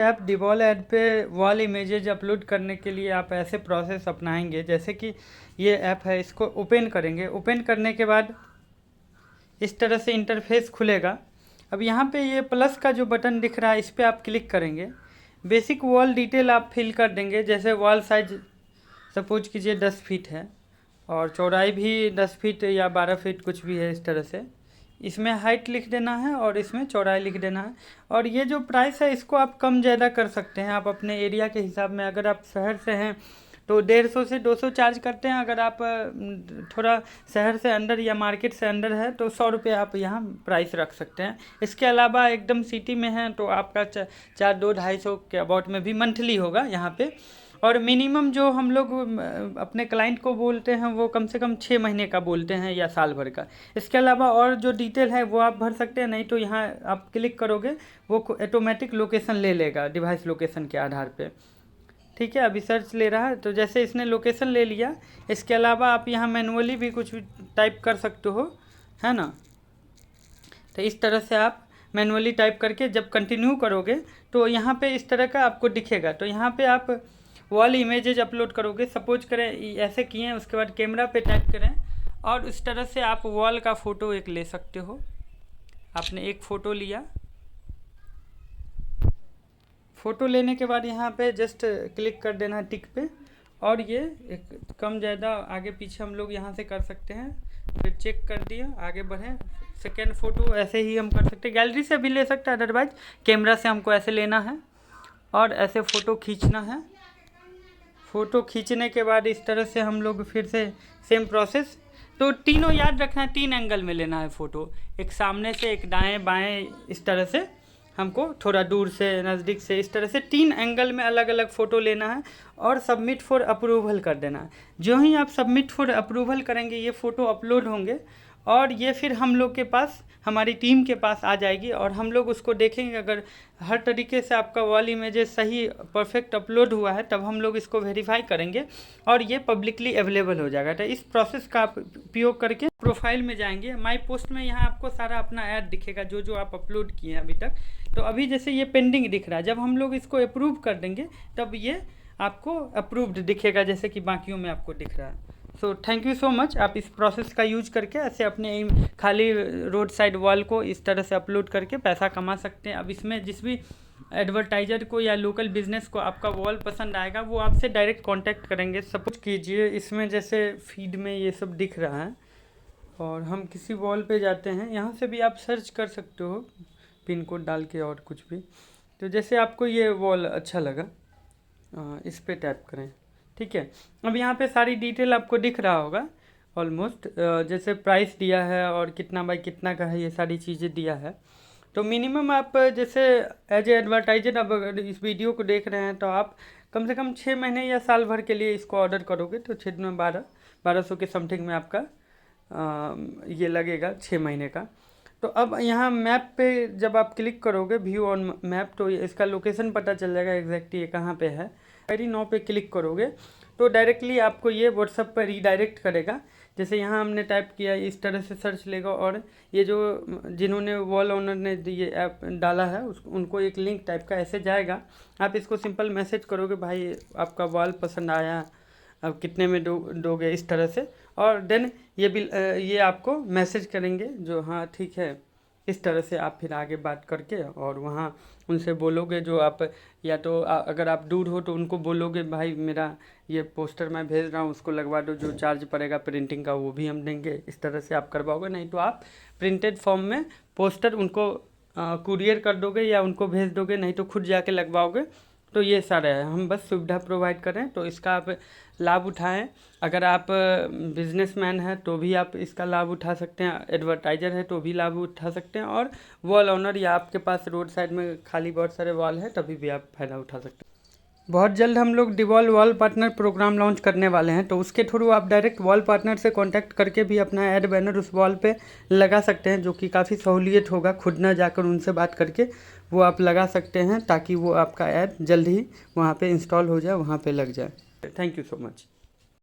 आप Dewald add पे wall images upload करने के लिए आप ऐसे प्रोसेस अपनाएंगे, जैसे कि ये ऐप है, इसको ओपन करेंगे। ओपन करने के बाद इस तरह से इंटरफेस खुलेगा। अब यहाँ पे ये प्लस का जो बटन दिख रहा है इस पर आप क्लिक करेंगे। बेसिक वॉल डिटेल आप फिल कर देंगे, जैसे वॉल साइज सपोज कीजिए 10 फीट है और चौड़ाई भी 10 फीट या 12 फीट कुछ भी है। इस तरह से इसमें हाइट लिख देना है और इसमें चौड़ाई लिख देना है। और ये जो प्राइस है इसको आप कम ज़्यादा कर सकते हैं आप अपने एरिया के हिसाब में। अगर आप शहर से हैं तो 150 से 200 चार्ज करते हैं। अगर आप थोड़ा शहर से अंदर या मार्केट से अंदर है तो 100 रुपये आप यहाँ प्राइस रख सकते हैं। इसके अलावा एकदम सिटी में है तो आपका 400-250 के अबाउट में भी मंथली होगा यहाँ पे। और मिनिमम जो हम लोग अपने क्लाइंट को बोलते हैं वो कम से कम 6 महीने का बोलते हैं या साल भर का। इसके अलावा और जो डिटेल है वो आप भर सकते हैं, नहीं तो यहाँ आप क्लिक करोगे वो ऑटोमेटिक लोकेशन ले लेगा डिवाइस लोकेशन के आधार पे। ठीक है, अभी सर्च ले रहा है तो जैसे इसने लोकेशन ले लिया। इसके अलावा आप यहाँ मैनुअली भी कुछ भी टाइप कर सकते हो, है ना। तो इस तरह से आप मैनुअली टाइप करके जब कंटिन्यू करोगे तो यहाँ पे इस तरह का आपको दिखेगा। तो यहाँ पे आप वॉल इमेजेज अपलोड करोगे। सपोज करें ऐसे किए हैं, उसके बाद कैमरा पे टाइप करें और इस तरह से आप वॉल का फ़ोटो एक ले सकते हो। आपने एक फ़ोटो लिया, फ़ोटो लेने के बाद यहाँ पे जस्ट क्लिक कर देना टिक पे। और ये एक कम ज़्यादा आगे पीछे हम लोग यहाँ से कर सकते हैं। फिर चेक कर दिया, आगे बढ़ें। सेकेंड फ़ोटो ऐसे ही हम कर सकते हैं, गैलरी से भी ले सकते हैं, अदरवाइज कैमरा से हमको ऐसे लेना है और ऐसे फ़ोटो खींचना है। फ़ोटो खींचने के बाद इस तरह से हम लोग फिर से सेम प्रोसेस। तो तीनों याद रखना है, 3 एंगल में लेना है फ़ोटो, एक सामने से, एक दाएं बाएं, इस तरह से हमको थोड़ा दूर से नज़दीक से, इस तरह से 3 एंगल में अलग अलग फ़ोटो लेना है और सबमिट फॉर अप्रूवल कर देना है। जो ही आप सबमिट फॉर अप्रूवल करेंगे ये फ़ोटो अपलोड होंगे और ये फिर हम लोग के पास, हमारी टीम के पास आ जाएगी और हम लोग उसको देखेंगे। अगर हर तरीके से आपका वॉल इमेजेस सही परफेक्ट अपलोड हुआ है तब हम लोग इसको वेरीफाई करेंगे और ये पब्लिकली अवेलेबल हो जाएगा। तो इस प्रोसेस का आप उपयोग करके प्रोफाइल में जाएंगे, माई पोस्ट में यहाँ आपको सारा अपना ऐड दिखेगा जो जो आप अपलोड किए हैं अभी तक। तो अभी जैसे ये पेंडिंग दिख रहा है, जब हम लोग इसको अप्रूव कर देंगे तब ये आपको अप्रूव्ड दिखेगा, जैसे कि बाकियों में आपको दिख रहा है। So thank you so much. आप इस प्रोसेस का यूज करके ऐसे अपने खाली रोड साइड वॉल को इस तरह से अपलोड करके पैसा कमा सकते हैं। अब इसमें जिस भी एडवर्टाइजर को या लोकल बिजनेस को आपका वॉल पसंद आएगा वो आपसे डायरेक्ट कांटेक्ट करेंगे। सपोज कीजिए इसमें जैसे फीड में ये सब दिख रहा है और हम किसी वॉल पे जाते हैं, यहाँ से भी आप सर्च कर सकते हो पिन कोड डाल के और कुछ भी। तो जैसे आपको ये वॉल अच्छा लगा, इस पर टैप करें। ठीक है, अब यहाँ पे सारी डिटेल आपको दिख रहा होगा ऑलमोस्ट, जैसे प्राइस दिया है और कितना बाई कितना का है, ये सारी चीज़ें दिया है। तो मिनिमम आप जैसे एज ए एडवर्टाइजर अब अगर इस वीडियो को देख रहे हैं तो आप कम से कम 6 महीने या साल भर के लिए इसको ऑर्डर करोगे तो 6 में 1200 के समथिंग में आपका ये लगेगा 6 महीने का। तो अब यहाँ मैप पे जब आप क्लिक करोगे व्यू ऑन मैप तो इसका लोकेशन पता चल जाएगा एग्जैक्टली ये कहाँ पे है। वेरी नाउ पे क्लिक करोगे तो डायरेक्टली आपको ये व्हाट्सएप पर रीडायरेक्ट करेगा। जैसे यहाँ हमने टाइप किया इस तरह से सर्च लेगा और ये जो जिन्होंने वॉल ओनर ने ये ऐप डाला है उनको एक लिंक टाइप का ऐसे जाएगा। आप इसको सिंपल मैसेज करोगे भाई आपका वॉल पसंद आया, अब कितने में दोगे, इस तरह से। और देन ये आपको मैसेज करेंगे जो हाँ ठीक है। इस तरह से आप फिर आगे बात करके और वहाँ उनसे बोलोगे जो आप, या तो अगर आप दूर हो तो उनको बोलोगे भाई मेरा ये पोस्टर मैं भेज रहा हूँ उसको लगवा दो, जो चार्ज पड़ेगा प्रिंटिंग का वो भी हम देंगे। इस तरह से आप करवाओगे, नहीं तो आप प्रिंटेड फॉर्म में पोस्टर उनको कुरियर कर दोगे या उनको भेज दोगे, नहीं तो खुद जाके लगवाओगे। तो ये सारा है, हम बस सुविधा प्रोवाइड करें तो इसका आप लाभ उठाएं। अगर आप बिजनेसमैन हैं तो भी आप इसका लाभ उठा सकते हैं, एडवर्टाइजर है तो भी लाभ उठा सकते हैं, और वॉल ओनर या आपके पास रोड साइड में खाली बहुत सारे वॉल है तभी भी आप फ़ायदा उठा सकते हैं। बहुत जल्द हम लोग Dewald wall partner programme launch करने वाले हैं, तो उसके थ्रू आप डायरेक्ट वॉल पार्टनर से कांटेक्ट करके भी अपना ऐड बैनर उस वॉल पे लगा सकते हैं, जो कि काफ़ी सहूलियत होगा। खुद ना जाकर उनसे बात करके वो आप लगा सकते हैं ताकि वो आपका ऐड जल्द ही वहाँ पे इंस्टॉल हो जाए, वहाँ पे लग जाए। Thank you so much.